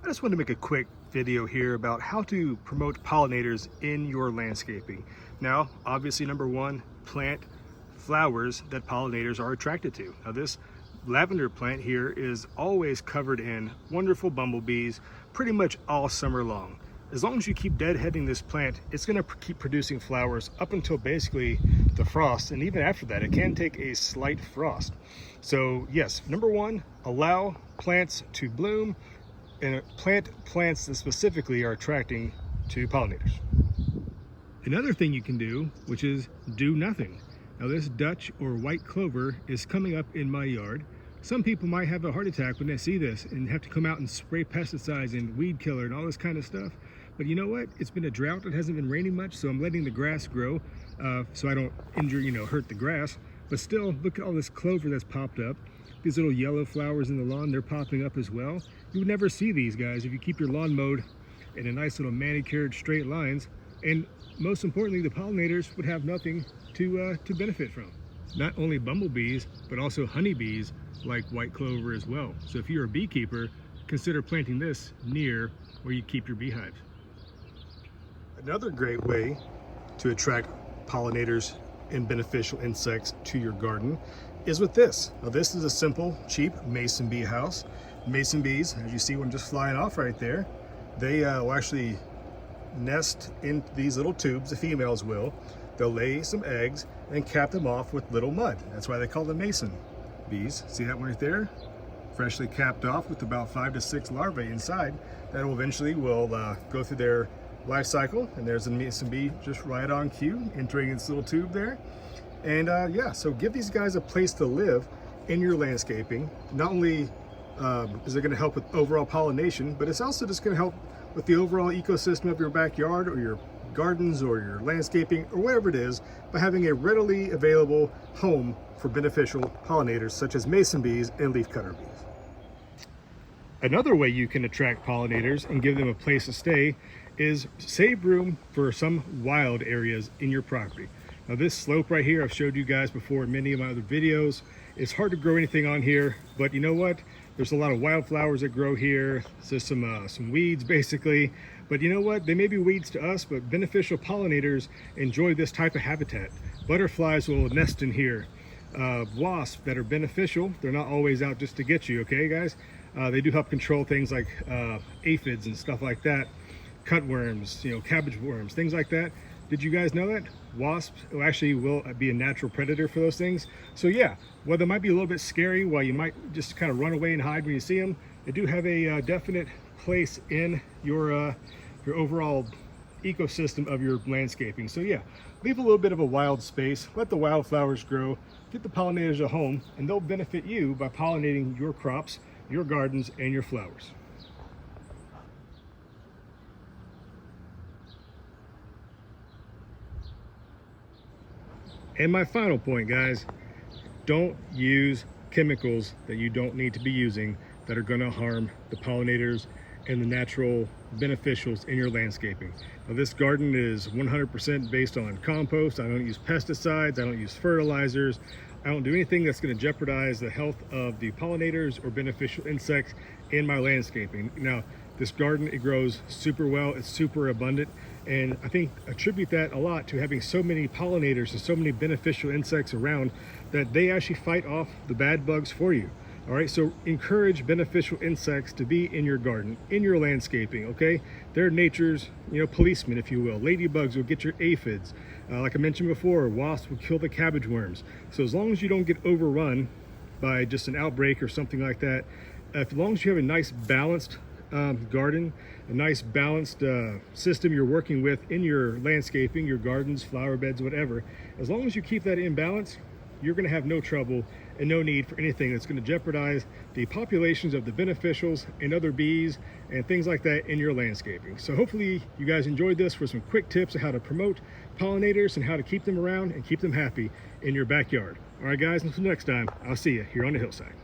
just want to make a quick video here about how to promote pollinators in your landscaping. Now, obviously, number one, plant flowers that pollinators are attracted to. Now, this lavender plant here is always covered in wonderful bumblebees pretty much all summer long. As long as you keep deadheading this plant, it's going to keep producing flowers up until basically the frost, and even after that, it can take a slight frost. So yes, number one, allow plants to bloom and plant plants that specifically are attracting to pollinators. Another thing you can do, which is do nothing. Now this Dutch or white clover is coming up in my yard. Some people might have a heart attack when they see this and have to come out and spray pesticides and weed killer and all this kind of stuff. But you know what? It's been a drought. It hasn't been raining much, so I'm letting the grass grow so I don't injure, hurt the grass. But still, look at all this clover that's popped up. These little yellow flowers in the lawn, they're popping up as well. You would never see these guys if you keep your lawn mowed in a nice little manicured straight lines. And most importantly, the pollinators would have nothing to benefit from. Not only bumblebees, but also honeybees like white clover as well. So if you're a beekeeper, consider planting this near where you keep your beehives. Another great way to attract pollinators and beneficial insects to your garden is with this. Now this is a simple, cheap mason bee house. Mason bees, as you see one just flying off right there, they will actually nest in these little tubes, the females will. They'll lay some eggs and cap them off with little mud. That's why they call them mason bees. See that one right there? Freshly capped off with about 5 to 6 larvae inside that will eventually go through their life cycle. And there's a mason bee just right on cue, entering its little tube there. And yeah, so give these guys a place to live in your landscaping. Not only is it going to help with overall pollination, but it's also just going to help with the overall ecosystem of your backyard or your gardens or your landscaping or whatever it is, by having a readily available home for beneficial pollinators such as mason bees and leafcutter bees. Another way you can attract pollinators and give them a place to stay is save room for some wild areas in your property. Now this slope right here, I've showed you guys before in many of my other videos. It's hard to grow anything on here, but you know what? There's a lot of wildflowers that grow here. So some weeds basically. But you know what? They may be weeds to us, but beneficial pollinators enjoy this type of habitat. Butterflies will nest in here. Wasps that are beneficial, they're not always out just to get you, okay guys? They do help control things like aphids and stuff like that. Cutworms, cabbage worms, things like that. Did you guys know that? Wasps actually will be a natural predator for those things. So yeah, while they might be a little bit scary, while you might just kind of run away and hide when you see them, they do have a definite place in your overall ecosystem of your landscaping. So yeah, leave a little bit of a wild space, let the wildflowers grow, get the pollinators a home, and they'll benefit you by pollinating your crops, your gardens, and your flowers. And my final point, guys, don't use chemicals that you don't need to be using that are going to harm the pollinators and the natural beneficials in your landscaping. Now this garden is 100% based on compost. I don't use pesticides, I don't use fertilizers, I don't do anything that's going to jeopardize the health of the pollinators or beneficial insects in my landscaping. Now this garden, it grows super well, it's super abundant, and I think attribute that a lot to having so many pollinators and so many beneficial insects around that they actually fight off the bad bugs for you. All right, so encourage beneficial insects to be in your garden, in your landscaping, okay? They're nature's, policemen, if you will. Ladybugs will get your aphids. Like I mentioned before, wasps will kill the cabbage worms. So as long as you don't get overrun by just an outbreak or something like that, as long as you have a nice balanced garden, a nice balanced system you're working with in your landscaping, your gardens, flower beds, whatever, as long as you keep that in balance, you're going to have no trouble and no need for anything that's going to jeopardize the populations of the beneficials and other bees and things like that in your landscaping. So hopefully you guys enjoyed this for some quick tips on how to promote pollinators and how to keep them around and keep them happy in your backyard. All right guys, until next time, I'll see you here on the hillside.